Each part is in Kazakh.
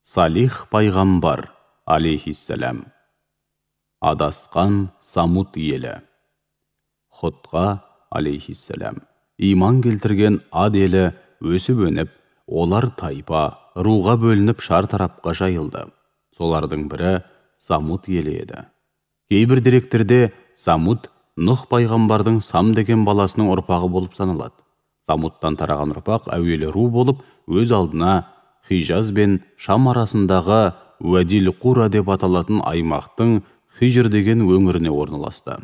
Салих пайғамбар, алейхиссалям. Адасқан Самут елі. Худқа, алейхиссалям. Иман келтірген Ад елі өсіп-өніп, олар тайпа, руға бөлініп шар тарапқа жайылды. Солардың бірі Самут елі еді. Кейбір деректерде Самут Нұх пайғамбардың Сам деген баласының ұрпағы болып саналады. Самуттан тараған ұрпақ әуелі ру болып, өз алдына Хижаз бен Шам арасындағы Уәдил Қура деп аталатын аймақтың Хижр деген өңіріне орналасты.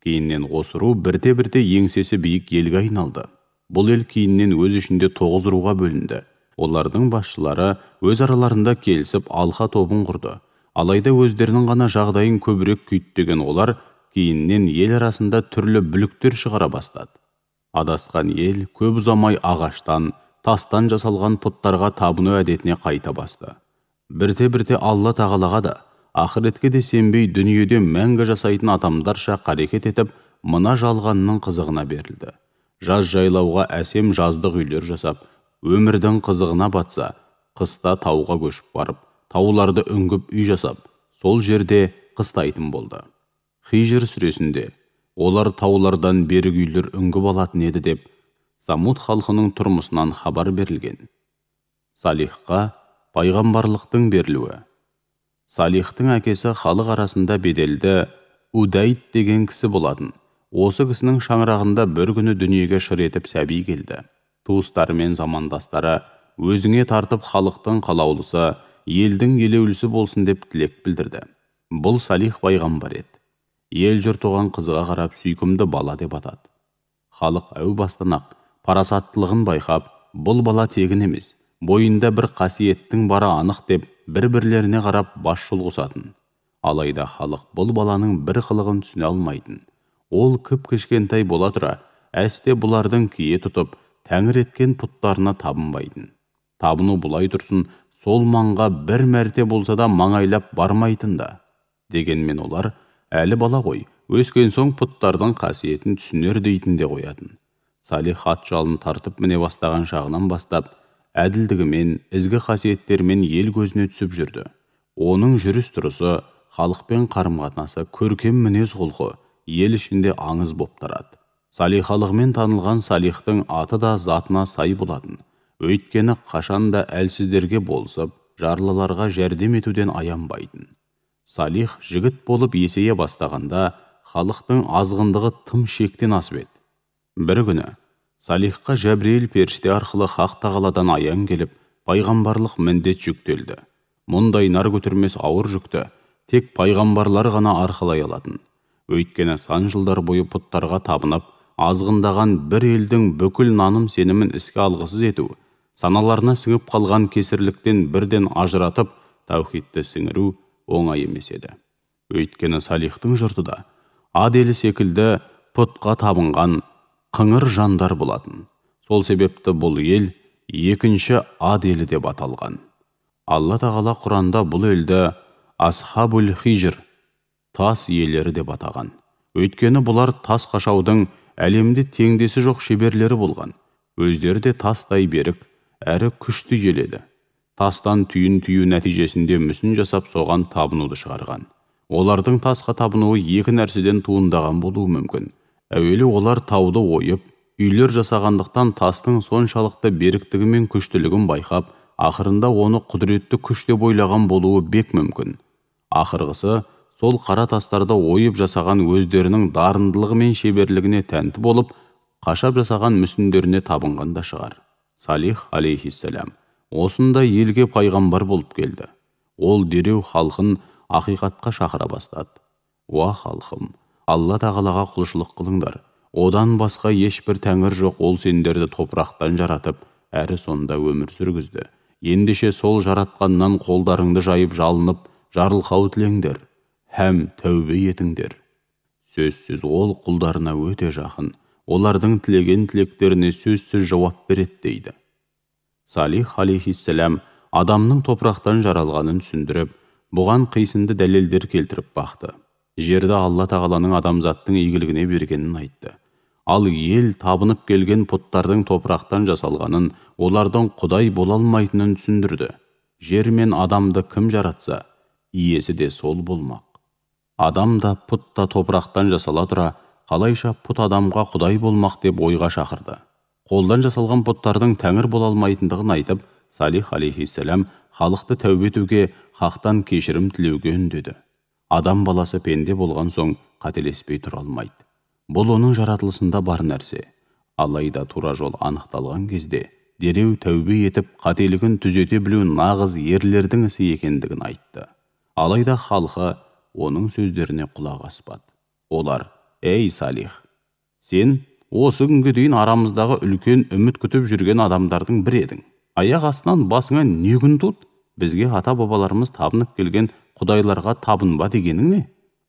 Кейіннен осы ру бірте-бірте еңсесі биік елге айналды. Бұл ел кейіннен өз ішінде 9 руға бөлінді. Олардың басшылары өз араларында келісіп алқа тобын құрды. Алайда өздерінің ғана жағдайын көбірек күйттеген олар кейіннен ел арасында түрлі бүліктер шығара бастады. Адасқан ел көп ұзамай ағаштан, тастан жасалған пұттарға табыну әдетіне қайта басты. Бірте-бірте Алла тағалаға да, ақыретке де сенбей дүниеде мәңгі жасайтын адамдарша қарекет етіп, мына жалғанның қызығына берілді. Жаз жайлауға әсем жаздық үйлер жасап, өмірдің қызығына батса, қыста тауға көшіп барып, тауларды үңгіп үй жасап, сол жерде қыстайтын болды. Хижр сүресінде олар таулардан берік үйлер үңгіп алатын еді деп, Самут халқының тұрмысынан хабар берілген. Салихқа пайғамбарлықтың берілуі. Салихтың әкесі халық арасында беделді Удайд деген кісі болатын. Осы кісінің шаңырағында бір күні дүниеге шыр етіп сәби келді. Туыстары мен замандастары өзіңе тартып халықтың қалаулысы, елдің елеулісі болсын деп тілек білдірді. Бұл Салих пайғамбар еді. Ел жұрт оған қызыға қарап сүйкімді бала деп атады. Халық әу бастан-ақ парасаттылығын байқап, бұл бала тегін емес, бойында бір қасиеттің бары анық деп бір-бірлеріне қарап бас шұлғысатын. Алайда халық бұл баланың бір қылығын түсіне алмайтын. Ол кіп-кішкентай бола тұра, әсте бұлардың кие тұтып, тәңір еткен пұттарына табынбайтын. Табыну бұлай тұрсын, сол маңға бір мәрте болса да маңайлап бармайтын да. Дегенмен олар әлі бала ғой, өскен соң пұттардың қасиетін түсінер дейтін де қоятын. Салих ат жалын тартып міне бастаған шағынан бастап, әділдігімен, ізгі қасиеттермен ел көзіне түсіп жүрді. Оның жүріс-тұрысы, халықпен қарым-қатынасы, көркем мінез құлқы ел ішінде аңыз боп тарады. Салихалығымен танылған Салихтың аты да затына сай болатын. Өйткені қашанда әлсіздерге болсып, жарлыларға жәрдем етуден аянбайтын. Салих жігіт болып есейе бастағанда, халықтың азғындығы тым шектен асып еді. Бір күні Салихқа Жәбірейіл періште арқылы Хақ тағаладан аян келіп, пайғамбарлық міндет жүктелді. Мұндай нар көтермес ауыр жүкті тек пайғамбарлар ғана арқалай алатын. Өйткені сан жылдар бойы пұттарға табынып, азғындаған бір елдің бүкіл наным сенімін іске алғысыз ету, саналарына сіңіп қалған кесірліктен бірден ажыратып, таухидті сіңіру оңай емес еді. Өйткені Салихтың жұрты да Ад елі секілді пұтқа табынған қыңыр жандар болатын. Сол себепті бұл ел екінші Ад елі деп аталған. Алла тағала Құранда бұл елді Асхабул Хижр, тас иелері деп атаған. Өйткені бұлар тас қашаудың әлемде теңдесі жоқ шеберлері болған. Өздері де тастай берік, әрі күшті еледі. Тастан түйін түйу нәтижесінде мүсін жасап соған табынуды шығарған. Олардың тасқа табынуы екі нәрседен туындаған болуы мүмкін. Әуелі олар тауды ойып, үйлер жасағандықтан тастың соншалықты беріктігі мен күштілігін байқап, ақырында оны құдіретті күш деп ойлаған болуы бек мүмкін. Ақырғысы, сол қара тастарды ойып жасаған өздерінің дарындылығы мен шеберлігіне тәнті болып, қашап жасаған мүсіндеріне табынған да шығар. Салих, алейхиссалям, осында елге пайғамбар болып келді. Ол дереу халқын ақиқатқа шақыра бастады. Уа халқым, Алла тағалаға құлшылық қылыңдар. Одан басқа ешбір тәңір жоқ, ол сендерді топырақтан жаратып, әрі сонда өмір сүргізді. Ендеше сол жаратқаннан қолдарыңды жайып жалынып, жарылқау тілеңдер, һәм тәубе етіңдер. Сөзсіз ол құлдарына өте жақын, олардың тілеген тілектеріне сөзсіз жауап береді дейді. Салих алейхиссалям адамның топырақтан жаралғанын түсіндіріп, бұған қисынды дәлелдер келтіріп бақты. Жерді Алла тағаланың адамзаттың игілігіне бергенін айтты. Ал ел табынып келген пұттардың топырақтан жасалғанын, олардың құдай бола алмайтынын түсіндірді. жер мен адамды кім жаратса, иесі де сол болмақ. Адам да пұт та топырақтан жасала тұра, қалайша пұт адамға құдай болмақ деп ойға шақырды. Қолдан жасалған пұттардың тәңір бола алмайтындығын айтып, Салих алейхиссалам халықты тәубе етуге, хақтан кешірім тілеуге үндеді. Адам баласы пенде болған соң қателеспей тұра алмайды. Бұл оның жаратылысында бар нәрсе. Алайда тура жол анықталған кезде дереу тәубе етіп, қателігін түзете білу нағыз ерлердің ісі екендігін айтты. Алайда халқы оның сөздеріне құлақ аспады. Олар: «Ей Салих, сен осы күнге дейін арамыздағы үлкен үміт күтіп жүрген адамдардың бірі едің. Аяқ астынан басыңа не күн туды? Бізге ата-бабаларымыз табынып келген құдайларға табынба дегенің не?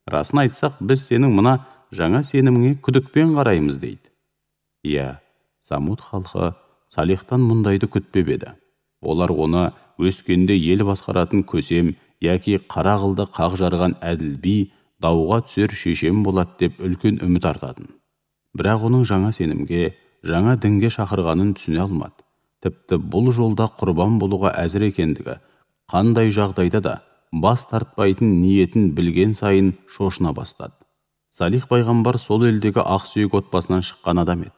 Расын айтсақ, біз сенің мына жаңа сеніміңе күдікпен қараймыз» дейді. Иә, Самуд халқы Салихтан мұндайды күтпеп еді. Олар оны өскенде ел басқаратын көсем яки қара қылды қақ жарған әділ би, дауға түсер шешем болады деп үлкен үміт артатын. Бірақ оның жаңа сенімге, жаңа дінге шақырғанын түсіне алмады. Тіпті бұл жолда құрбан болуға әзір екендігі, қандай жағдайда да бас тартпайтын ниетін білген сайын шошына бастады. Салих пайғамбар сол елдегі ақсүйек отбасынан шыққан адам еді.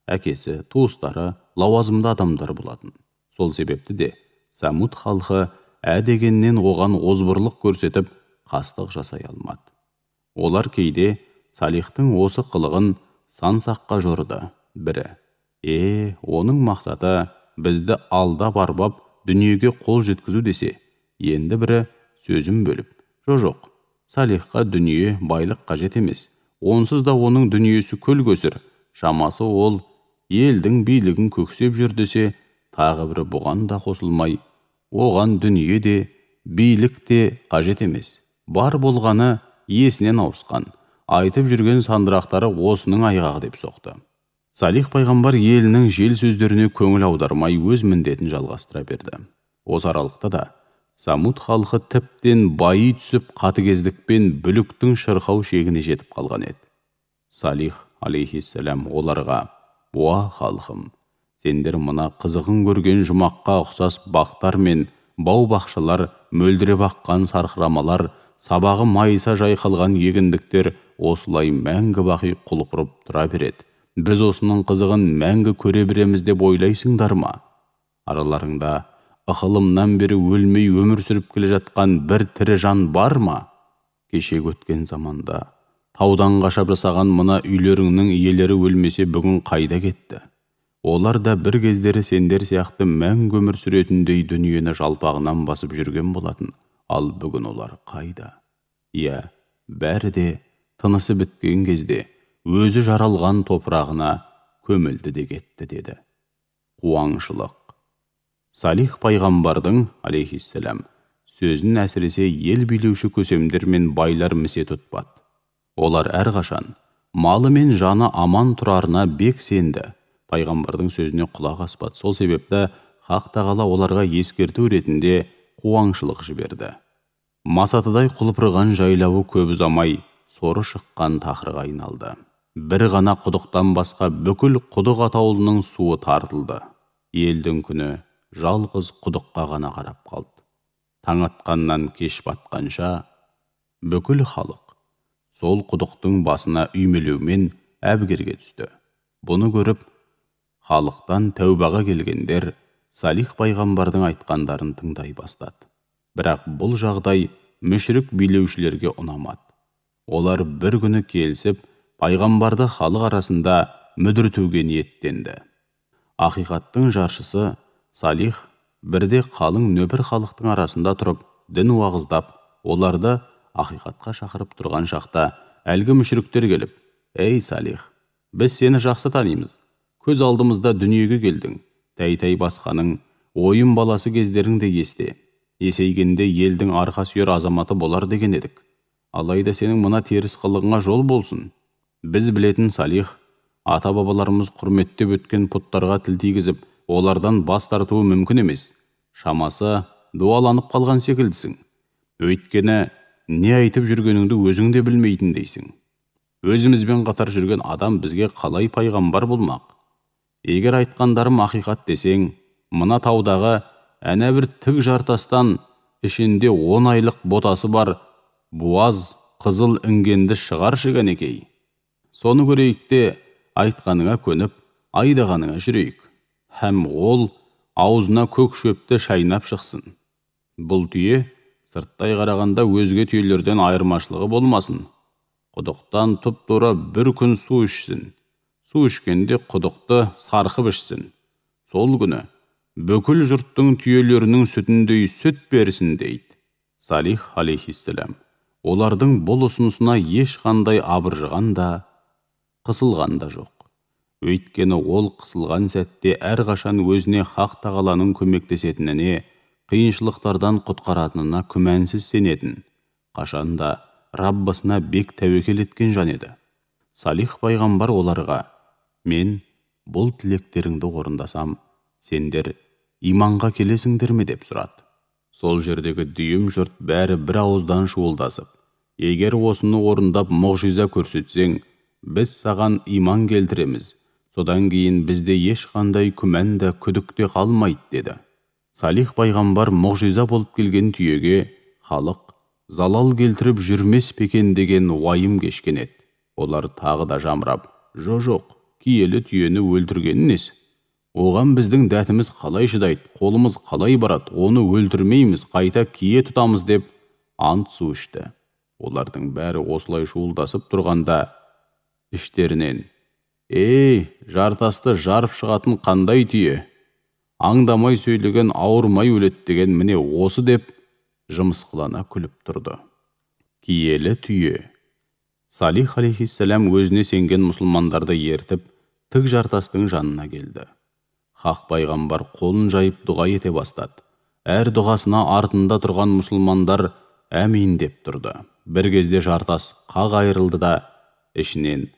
Әкесі, туыстары, лауазымды адамдар болатын. Сол себепті де Самуд халқы дегеннен оған озбырлық көрсетіп, қастық жасай алмады. Олар кейде Салихтың осы қылығын сан саққа жорыды. Бірі: оның мақсаты бізді алдап арбап дүниеге қол жеткізу десе, енді бірі сөзін бөліп: жоқ, Салихқа дүние, байлық қажет емес. Онсыз да оның дүниесі көл көсір. Шамасы ол елдің билігін көксеп жүр десе, тағы бірі бұған да қосылмай: оған дүние де, билік те қажет емес. Бар болғаны есінен ауысқан. Айтып жүрген сандырақтары осының айғағы деп соқты. Салих пайғамбар елінің жел сөздеріне көңіл аудармай өз міндетін жалғастыра берді. Осы аралықта да Самуд халқы тіптен байи түсіп, қатыгездікпен бүліктің шырқау шегіне жетіп қалған еді. Салих алейхиссалам оларға: «Уа халқым, сендер мына қызығын көрген жұмаққа ұқсас бақтар мен бау-бақшалар, мөлдіреп аққан сарқырамалар, сабағы майыса жайқалған егіндіктер осылай мәңгі бақи құлпырып тұра береді. Біз осының қызығын мәңгі көре береміз деп ойлайсыңдар ма? Араларыңда ықылымнан бері өлмей өмір сүріп келе жатқан бір тірі жан бар ма? Кешегі өткен заманда таудан қашап жасаған мына үйлеріңнің иелері өлмесе бүгін қайда кетті? Олар да бір кездері сендер сияқты мәңгі өмір сүретіндей дүниені жалпағынан басып жүрген болатын. Ал бүгін олар қайда? Иә, бәрі де тынысы біткен кезде өзі жаралған топырағына көмілді де кетті» деді. Қуаңшылық. Салих пайғамбардың алейхиссалам сөзін әсіресе ел билеуші көсемдер мен байлар місе тұтпады. Олар әрқашан малы мен жаны аман тұрарына бек сенді. Пайғамбардың сөзіне құлақ аспады. Сол себепті Хақ тағала оларға ескерту ретінде қуаңшылық жіберді. Масатыдай құлпырған жайлауы көп ұзамай соры шыққан тақырға айналды. Бір ғана құдықтан басқа бүкіл құдық атаулының суы тартылды. Елдің күні жалғыз құдыққа ғана қарап қалды. Таң атқаннан кеш батқанша бүкіл халық сол құдықтың басына үймелеумен әбігерге түсті. Бұны көріп, халықтан тәубаға келгендер Салих пайғамбардың айтқандарын тыңдай бастады. Бірақ бұл жағдай мүшрік билеушілерге ұнамады. Олар бір күні келісіп, пайғамбарды халық арасында мүдіртуге ниеттенді. Ақиқаттың жаршысы Салих бірде қалың нөпір халықтың арасында тұрып, дін уағыздап, оларды ақиқатқа шақырып тұрған шақта әлгі мүшриктер келіп: «Ей Салих, біз сені жақсы танимыз. Көз алдымызда дүниеге келдің. Тәй-тәй басқаның, ойын баласы кездеріңді есте. Есейгенде елдің арқа сүйер азаматы болар деген едік. Алайда сенің мына теріс қылығыңа жол болсын. Біз білетін Салих, ата-бабаларымыз құрметтеп өткен пұттарға тіл тигізіп, олардан бас тартуы мүмкін емес. Шамасы дуаланып қалған секілдісің. Өйткені не айтып жүргеніңді өзің де білмейтін дейсің. Өзімізбен қатар жүрген адам бізге қалай пайғамбар болмақ? Егер айтқандарым ақиқат десең, мына таудағы әнә бір тік жартастан ішінде 10 айлық ботасы бар буаз қызыл інгенді шығаршы кәнекей. Соны көрейік те, айтқаныңа көніп, айдағаныңа жүрейік. Һәм ол аузына көк шөпті шайнап шықсын. Бұл түйе сырттай қарағанда өзге түйелерден айырмашылығы болмасын. Құдықтан тұп-тура бір күн су ішсін. Су ішкенде құдықты сарқып ішсін. Сол күні бүкіл жұрттың түйелерінің сүтіндей сүт берсін дейді. Салих алейхиссалам олардың бұл ұсынысына ешқандай абыржыған да, қысылған да жоқ. Өйткені ол қысылған сәтте әрқашан өзіне Хақ Тағаланың көмектесетініне, қиыншылықтардан құтқаратынына күмәнсіз сенетін, қашанда Раббысына бек тәуекел еткен жан еді. Салих пайғамбар оларға: мен бұл тілектеріңді орындасам, сендер иманға келесіңдер ме деп сұрады. Сол жердегі дүйім жұрт бәрі бір ауыздан шуылдасып: егер осыны орындап мұғжиза көрсетсең, біз саған иман келтіреміз, содан кейін бізде ешқандай күмән да күдік те қалмайды деді. Салих пайғамбар мұғжиза болып келген түйеге халық залал келтіріп жүрмес пекен деген уайым кешкен еді. Олар тағы да жамырап: жоқ, киелі түйені өлтіргені несі? Оған біздің дәтіміз қалай шыдайды, қолымыз қалай барады, оны өлтірмейміз, қайта кие тұтамыз деп ант су ішті. Олардың бәрі осылай шуылдасып тұрғанда іштерінен: ей, жартасты жарып шығатын қандай түйе? Аңдамай сөйлеген ауырмай өледі деген міне осы деп жымысқылана күліп тұрды. Киелі түйе. Салих алейхиссалам өзіне сенген мұсылмандарды ертіп, тік жартастың жанына келді. Хақ пайғамбар қолын жайып дұға ете бастады. Әр дұғасына артында тұрған мұсылмандар әмин деп тұрды. Бір кезде жартас қақ айырылды да, ішінен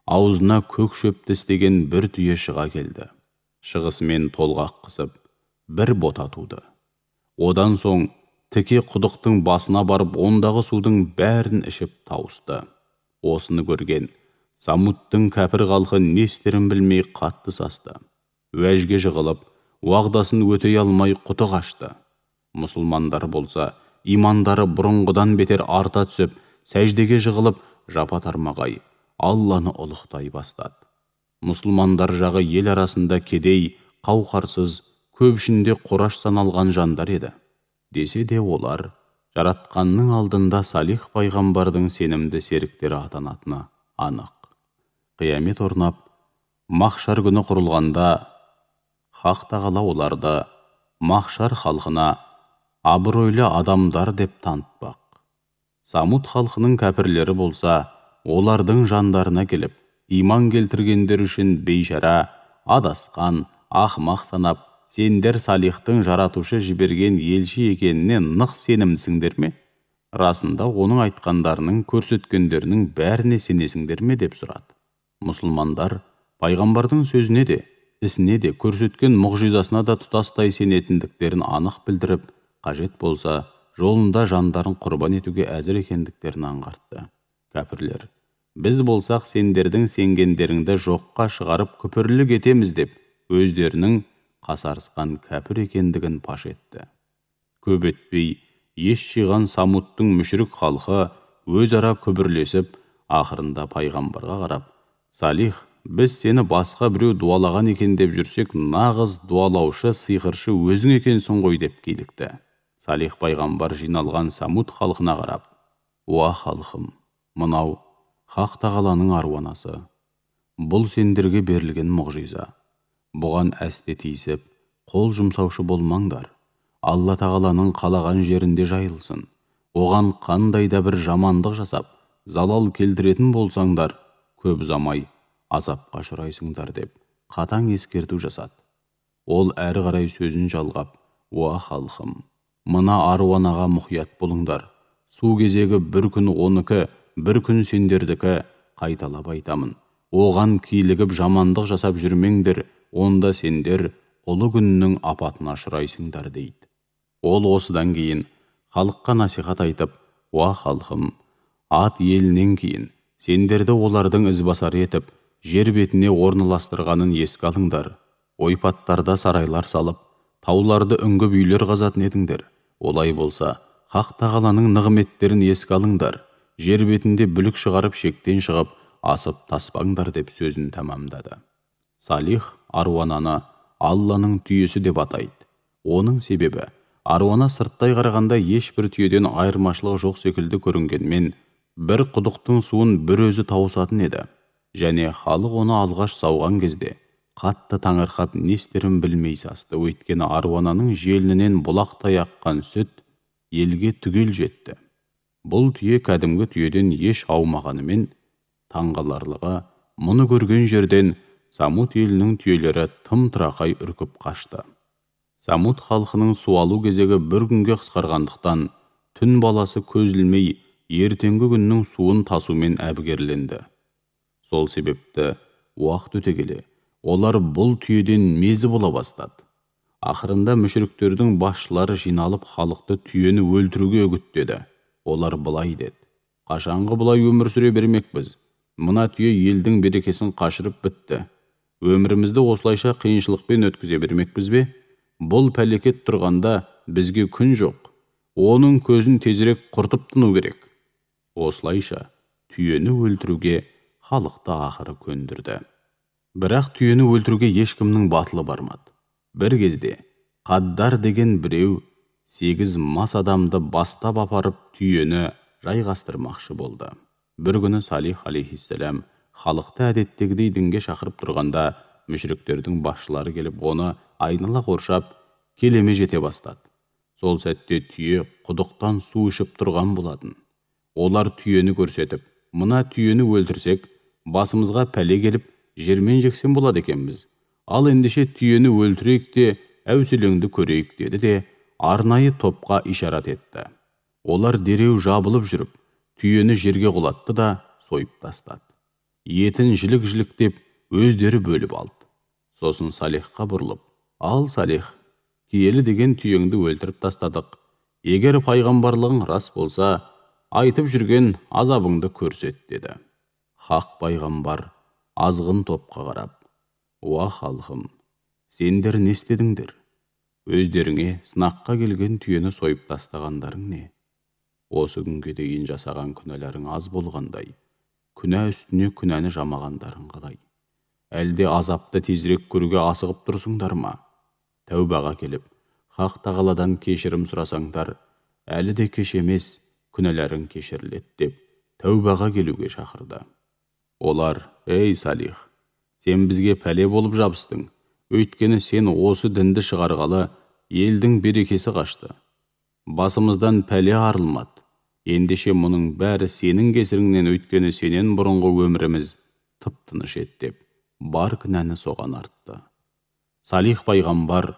аузына көк шөпті істеген бір түйе шыға келді. Шығысымен толғақ қысып, бір бота туды. Одан соң тіке құдықтың басына барып, ондағы судың бәрін ішіп тауысты. Осыны көрген Самудтың кәпір халқы не істерін білмей қатты састы. Уәжге жығылып, уағдасын өтей алмай құты қашты. Мұсылмандар болса, имандары бұрынғыдан бетер арта түсіп, сәждеге жығылып, жапа-тармағай Алланы ұлықтай бастады. Мұсылмандар жағы ел арасында кедей, қауқарсыз, көп ішінде қораш саналған жандар еді. Десе де олар жаратқанның алдында Салих пайғамбардың сенімді серіктері атанатыны анық. Қиямет орнап, махшар күні құрылғанда Хақ Тағала оларды махшар халқына абыройлы адамдар деп танытпақ. Самуд халқының кәпірлері болса, олардың жандарына келіп, иман келтіргендер үшін бейшара, адасқан, ақымақ санап, сендер Салихтың жаратушы жіберген елші екеніне нық сенімсіңдер ме? Расында оның айтқандарының, көрсеткендерінің бәріне сенесіңдер ме деп сұрады. Мұсылмандар пайғамбардың сөзіне де, ісіне де, көрсеткен мұғжизасына да тұтастай сенетіндіктерін анық білдіріп, қажет болса, жолында жандарын құрбан етуге әзір екендіктерін аңғартты. Кәпірлер: біз болсақ сендердің сенгендеріңді жоққа шығарып күпірлік етеміз деп, өздерінің қасарысқан кәпір екендігін паш етті. Көп етпей, еш жиған Самудтың мүшрік халқы өзара күбірлесіп, ақырында пайғамбарға қарап: Салих, біз сені басқа біреу дуалаған екен деп жүрсек, нағыз дуалаушы, сиқыршы өзің екенсің ғой деп килікті. Салих пайғамбар жиналған Самуд халқына қарап: уа халқым, мынау Хақ Тағаланың аруанасы. Бұл сендерге берілген мұғжиза. Бұған әсте тиісіп, қол жұмсаушы болмаңдар. Алла Тағаланың қалаған жерінде жайылсын. Оған қандай да бір жамандық жасап, залал келтіретін болсаңдар, көп ұзамай азапқа ұшырайсыңдар деп қатаң ескерту жасады. Ол әрі қарай сөзін жалғап: уа халқым, мына аруанаға мұқият болыңдар. Су кезегі бір күн оныкі, бір күн сендердікі, қайталап айтамын. Оған килігіп жамандық жасап жүрмеңдер, онда сендер ұлы күннің апатына ұшырайсыңдар дейді. Ол осыдан кейін халыққа насихат айтып: уа халқым, ат елінен кейін сендерді олардың ізбасары етіп, жер бетіне орналастырғанын еске алыңдар. Ойпаттарда сарайлар салып, тауларды үңгіп үйлер қазатын едіңдер. Олай болса, Хақ Тағаланың нығметтерін еске алыңдар. Жер бетінде бүлік шығарып шектен шығып, асып таспаңдар деп сөзін тамамдады. Салих аруананы Алланың түйесі деп атайды. Оның себебі, аруана сырттай қарағанда ешбір түйеден айырмашылығы жоқ секілді көрінгенмен, бір құдықтың суын бір өзі тауысатын еді. Және халық оны алғаш сауған кезде қатты таңырқап не істерін білмей састы. Өйткені аруананың желінінен бұлақтай аққан сүт елге түгел жетті. Бұл түйе кәдімгі түйеден еш аумағанымен, таңғаларлығы мұны көрген жерден Самут елінің түйелері тым-тырақай үркіп қашты. Самут халқының су алу кезегі бір күнге қысқарғандықтан, түн баласы көзілмей ертеңгі күннің суын тасумен әбігерленді. Сол себепті уақыт өте келе, олар бұл түйеден мезі бола бастады. Ақырында мүшриктердің басшылары жиналып халықты түйені өлтіруге үгіттеді. Олар былай деді: қашанғы бұлай өмір сүре бермекпіз? Мына түйе елдің берекесін қашырып бітті. Өмірімізді осылайша қиыншылықпен өткізе бермекпіз бе? Бұл пәлекет тұрғанда бізге күн жоқ. Оның көзін тезірек құртып тыну керек. Осылайша түйені өлтіруге халықты ақыры көндірді. Бірақ түйені өлтіруге ешкімнің батылы бармады. Бір кезде Қаддар деген біреу 8 мас адамды бастап апарып түйені жайғастырмақшы болды. Бір күні Салих алейхиссалам халықты әдеттегідей дінге шақырып тұрғанда, мүшриктердің басшылары келіп, оны айнала қоршап, келеме жете бастады. Сол сәтте түйе құдықтан су ішіп тұрған болатын. Олар түйені көрсетіп, мына түйені өлтірсек, басымызға пәле келіп, жермен жексен болады екенбіз. Ал ендеше түйені өлтірейік те, әуселеңді көрейік деді де, арнайы топқа ишарат етті. Олар дереу жабылып жүріп, түйені жерге құлатты да сойып тастады. Етін жілік-жіліктеп өздері бөліп алды. Сосын Салихқа бұрылып: ал Салих, киелі деген түйеңді өлтіріп тастадық. Егер пайғамбарлығың рас болса, айтып жүрген азабыңды көрсет деді. Хақ пайғамбар азғын топқа қарап: уа халқым, сендер не істедіңдер? Өздеріңе сынаққа келген түйені сойып тастағандарың не? Осы күнге дейін жасаған күнәларың аз болғандай, күнә үстіне күнәні жамағандарың қалай? Әлде азапты тезірек көруге асығып тұрсыңдар ма? Тәубаға келіп, Хақ Тағаладан кешірім сұрасаңдар, әлі де кеш емес, күнәларың кешіріледі деп, тәубаға келуге шақырды. Олар: ей Салих, сен бізге пәле болып жабыстың. Өйткені сен осы дінді шығарғалы, елдің берекесі қашты. Басымыздан пәле арылмады. Ендеше мұның бәрі сенің кесіріңнен, өйткені сенен бұрынғы өміріміз тып-тыныш еді деп, бар кінәні соған артты. Салих пайғамбар: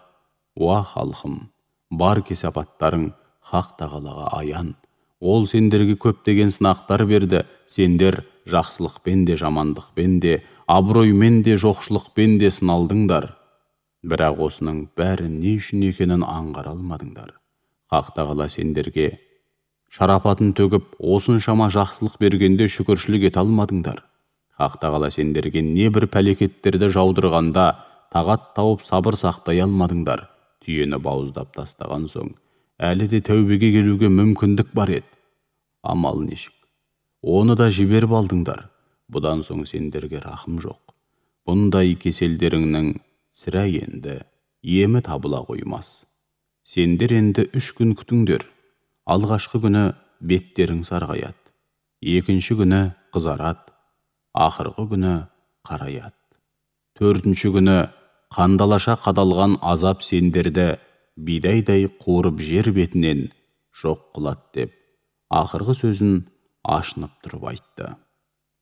уа халқым, бар кесапаттарың Хақ Тағалаға аян. Ол сендерге көптеген сынақтар берді. Сендер жақсылықпен де, жамандықпен де, абыроймен де, жоқшылықпен де сыналдыңдар. Бірақ осының бәрі не үшін екенін аңғара алмадыңдар. Хақ Тағала сендерге шарапатын төгіп, осыншама жақсылық бергенде шүкіршілік ете алмадыңдар. Хақ Тағала сендерге не бір пәлекеттерді жаудырғанда тағат тауып сабыр сақтай алмадыңдар. Түйені бауыздап тастаған соң, әлі де тәубеге келуге мүмкіндік бар еді. Амал нешік? Оны да жіберіп алдыңдар. Бұдан соң сендерге рахым жоқ. Бұндай кеселдеріңнің сірә енді емі табыла қоймас. Сендер енді 3 күн күтіңдер. Алғашқы күні беттерің сарғаяды. Екінші күні қызарады. Ақырғы күні қараяды. 4-ші күні қандалаша қадалған азап сендерді бидайдай қуырып жер бетінен жоқ қылады деп, ақырғы сөзін ашынып тұрып айтты.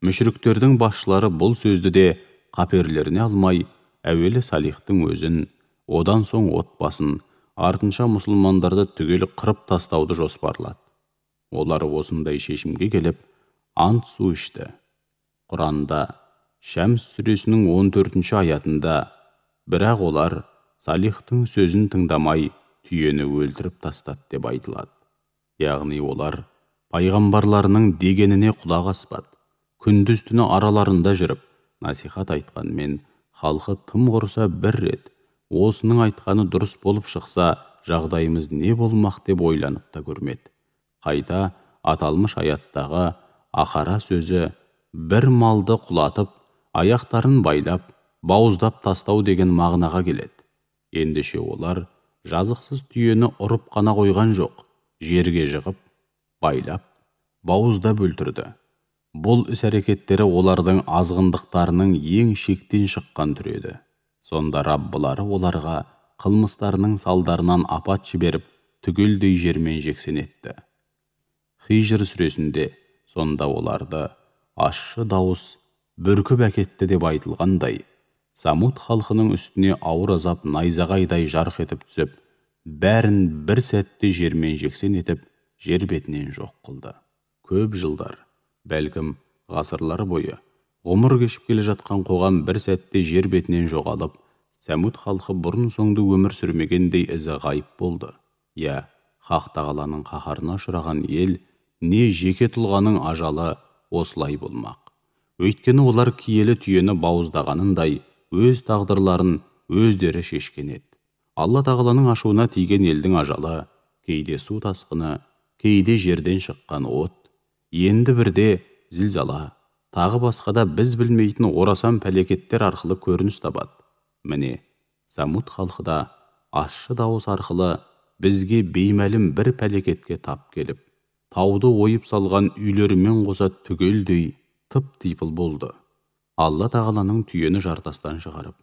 Мүшриктердің басшылары бұл сөзді де қаперлеріне алмай, әуелі Салихтың өзін, одан соң отбасын, артынша мұсылмандарды түгел қырып тастауды жоспарлады. Олар осындай шешімге келіп, ант су ішті. Құранда Шәмс сүресінің 14-ші аятында: бірақ олар Салихтың сөзін тыңдамай, түйені өлтіріп тастады деп айтылады. Яғни олар пайғамбарларының дегеніне құлақ аспады. Күндіз түні араларында жүріп, насихат айтқанмен, халқы тым құрса бір рет, осының айтқаны дұрыс болып шықса, жағдайымыз не болмақ деп ойланып та көрмеді. Қайта аталмыш аяттағы ақара сөзі бір малды құлатып, аяқтарын байлап, бауыздап тастау деген мағынаға келеді. Ендеше олар жазықсыз түйені ұрып қана қойған жоқ, жерге жығып, байлап, бауыздап өлтірді. Бұл іс-әрекеттері олардың азғындықтарының ең шектен шыққан түрі еді. Сонда Раббылары оларға қылмыстарының салдарынан апат жіберіп, түгелдей жермен жексен етті. Хижр сүресінде сонда оларды ащы дауыс бүркіп әкетті деп айтылғандай, Самуд халқының үстіне ауыр азап найзағайдай жарқ етіп түсіп, бәрін бір сәтте жермен жексен етіп, жер бетінен жоқ қылды. Көп жылдар, бәлкім ғасырлар бойы, ғұмыр кешіп келе жатқан қоғам бір сәтте жер бетінен жоғалып, Самуд халқы бұрын соңды өмір сүрмегендей ізі ғайып болды. Я, Хақ тағаланың қаһарына ұшыраған ел, не жеке тұлғаның ажалы осылай болмақ. Өйткені олар киелі түйені бауыздағанындай өз тағдырларын өздері шешкен еді. Алла тағаланың ашуына тиген елдің ажалы, кейде су тасқыны, кейде жерден шыққан от, енді бірде зілзала, тағы басқада біз білмейтін орасан пәлекеттер арқылы көрініс табады. Міне, Самуд халқы да ащы дауыс арқылы бізге беймәлім бір пәлекетке тап келіп, тауды ойып салған үйлерімен қоса түгелдей тып-типыл болды. Алла тағаланың түйені жартастан шығарып,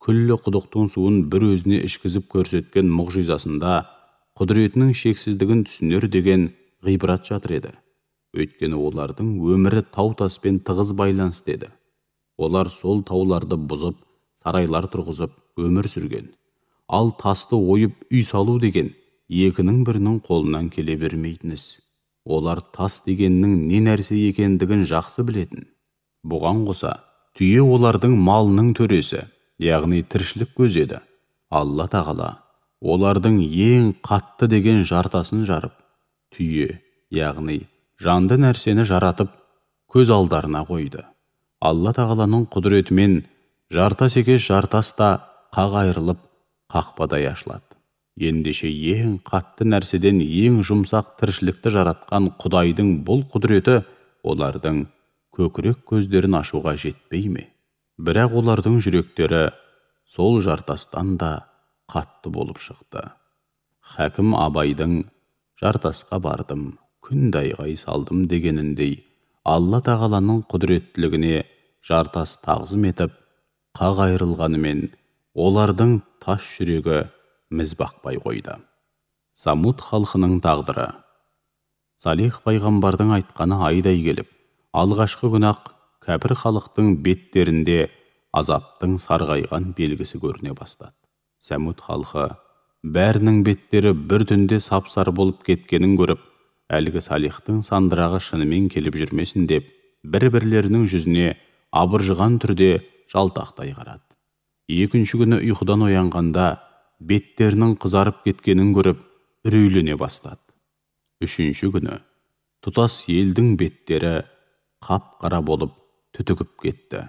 күллі құдықтың суын бір өзіне ішкізіп көрсеткен мұғжизасында құдіретінің шексіздігін түсінер деген ғибрат жатыр еді. Өйткені олардың өмірі тау-таспен тығыз байланысты еді. Олар сол тауларды бұзып, сарайлар тұрғызып өмір сүрген. Ал тасты ойып үй салу деген екінің бірінің қолынан келе бермейтін іс. Олар тас дегеннің не нәрсе екендігін жақсы білетін. Бұған қоса, түйе олардың малының төресі, яғни тіршілік көзі еді. Алла тағала олардың ең қатты деген жартасын жарып, түйе, яғни жанды нәрсені жаратып, көз алдарына қойды. Алла тағаланың құдіретімен жартас екеш жартас та қақ айырылып, қақпадай ашылады. Ендеше ең қатты нәрседен ең жұмсақ тіршілікті жаратқан Құдайдың бұл құдіреті олардың көкірек көздерін ашуға жетпей ме? Бірақ олардың жүректері сол жартастан да қатты болып шықты. Хәкім Абайдың «Жартасқа бардым, күнді айғай салдым» дегеніндей, Алла тағаланың құдіреттілігіне жартас тағзым етіп, қақ айырылғанымен олардың тас жүрегі міз бақпай қойды. Самуд халқының тағдыры. Салих пайғамбардың айтқаны айдай келіп, алғашқы күні-ақ кәпір халықтың беттерінде азаптың сарғайған белгісі көріне бастады. Самуд халқы бәрінің беттері бір түнде сап-сары болып кеткенін көріп, әлгі Салихтың сандырағы шынымен келіп жүрмесін деп, бір-бірлерінің жүзіне абыржыған түрде жалтақтай қарады. Екінші күні ұйқыдан оянғанда беттерінің қызарып кеткенін көріп, үрейлене бастады. Үшінші күні тұтас елдің беттері қап-қара болып түтігіп кетті.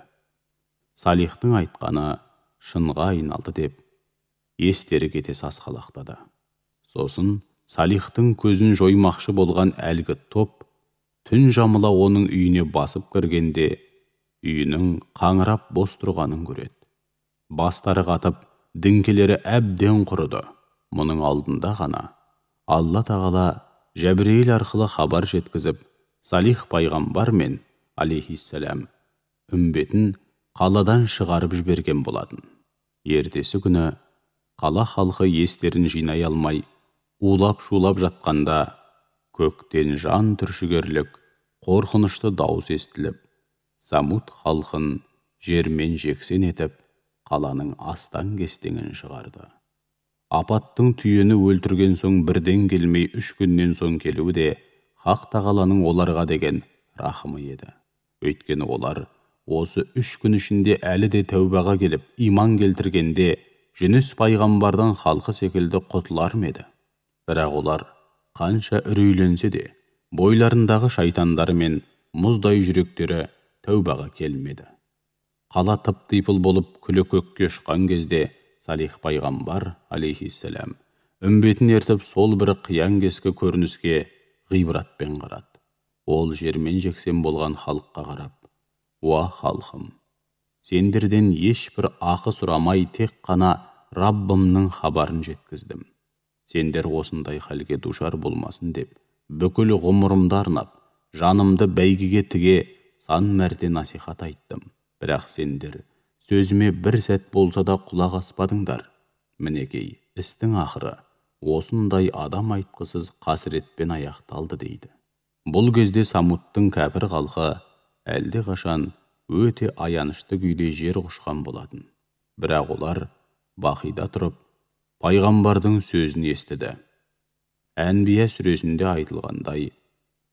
Салихтың айтқаны шынға айналды деп, естері кете сасқалақтады. Сосын Салихтың көзін жоймақшы болған әлгі топ, түн жамыла оның үйіне басып кіргенде, үйінің қаңырап бос тұрғанын көреді. Бастары қатып, діңкелері әбден құрыды. Мұның алдында ғана Алла тағала Жәбірейіл арқылы хабар жеткізіп, Салих пайғамбар мен алейхиссалам үмбетін қаладан шығарып жіберген болатын. Ертесі күні қала халқы естерін жинай алмай, улап-шулап жатқанда, көктен жан түршігерлік, қорқынышты дауыс естіліп, Самуд халқын жермен жексен етіп, қаланың астан-кестеңін шығарды. Апаттың түйені өлтірген соң бірден келмей 3 күннен соң келуі де Хақ тағаланың оларға деген рахымы еді. Өйткені олар осы 3 күн ішінде әлі де тәубаға келіп, иман келтіргенде, Жүніс пайғамбардан халқы секілді құтылар ма еді? Бірақ олар қанша үрейленсе де, бойларындағы шайтандары мен мұздай жүректері тәубаға келмеді. Қала тып-типыл болып күлі көкке ұшқан кезде Салих пайғамбар алейхиссалам үмбетін ертіп сол бір қиян кескі көрініске ғибратпен қарады. Ол жермен жексен болған халыққа қарап: «Уа халқым, сендерден ешбір ақы сұрамай тек қана Раббымның хабарын жеткіздім. Сендер осындай халге душар болмасын деп, бүкіл ғұмырымды арнап, жанымды бәйгеге тіге сан мәрте насихат айттым. Бірақ сендер сөзіме бір сәт болса да құлақ аспадыңдар. Мінекей, істің ақыры осындай адам айтқысыз қасіретпен аяқталды» дейді. Бұл кезде Самудтың кәпір халқы әлде қашан өте аянышты күйде жер құшқан болатын. Бірақ олар бақида тұрып, пайғамбардың сөзін естіді. Әнбия сүресінде айтылғандай,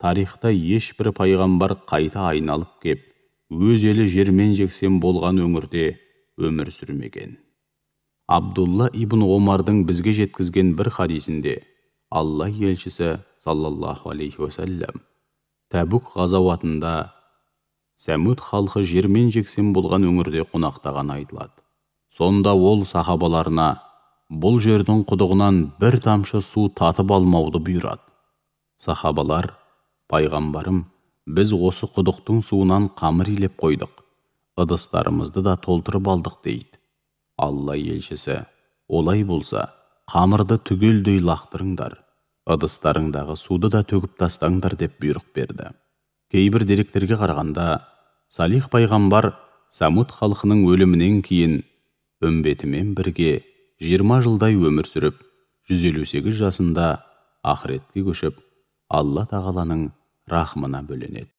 тарихта ешбір пайғамбар қайта айналып кеп, өз елі жермен жексен болған өңірде өмір сүрмеген. Абдулла ибн Омардың бізге жеткізген бір хадисінде Алла елшісі саллаллаху алейхи уассалам Тәбук ғазауатында Сәмуд халқы жермен жексен болған өңірде қонақтаған айтылады. Сонда ол сахабаларына бұл жердің құдығынан бір тамшы су татып алмауды бұйырады. Сахабалар: «Пайғамбарым, біз осы құдықтың суынан қамыр илеп қойдық, ыдыстарымызды да толтырып алдық» дейді. Алла елшісі: «Олай болса, қамырды түгелдей лақтырыңдар, ыдыстарыңдағы суды да төгіп тастаңдар» деп бұйрық берді. Кейбір деректерге қарағанда, Салих пайғамбар Самуд халқының өлімінен кейін үмбетімен бірге 20 жылдай өмір сүріп, 158 жасында ақыретке көшіп, Алла тағаланың рахмына бөленеді.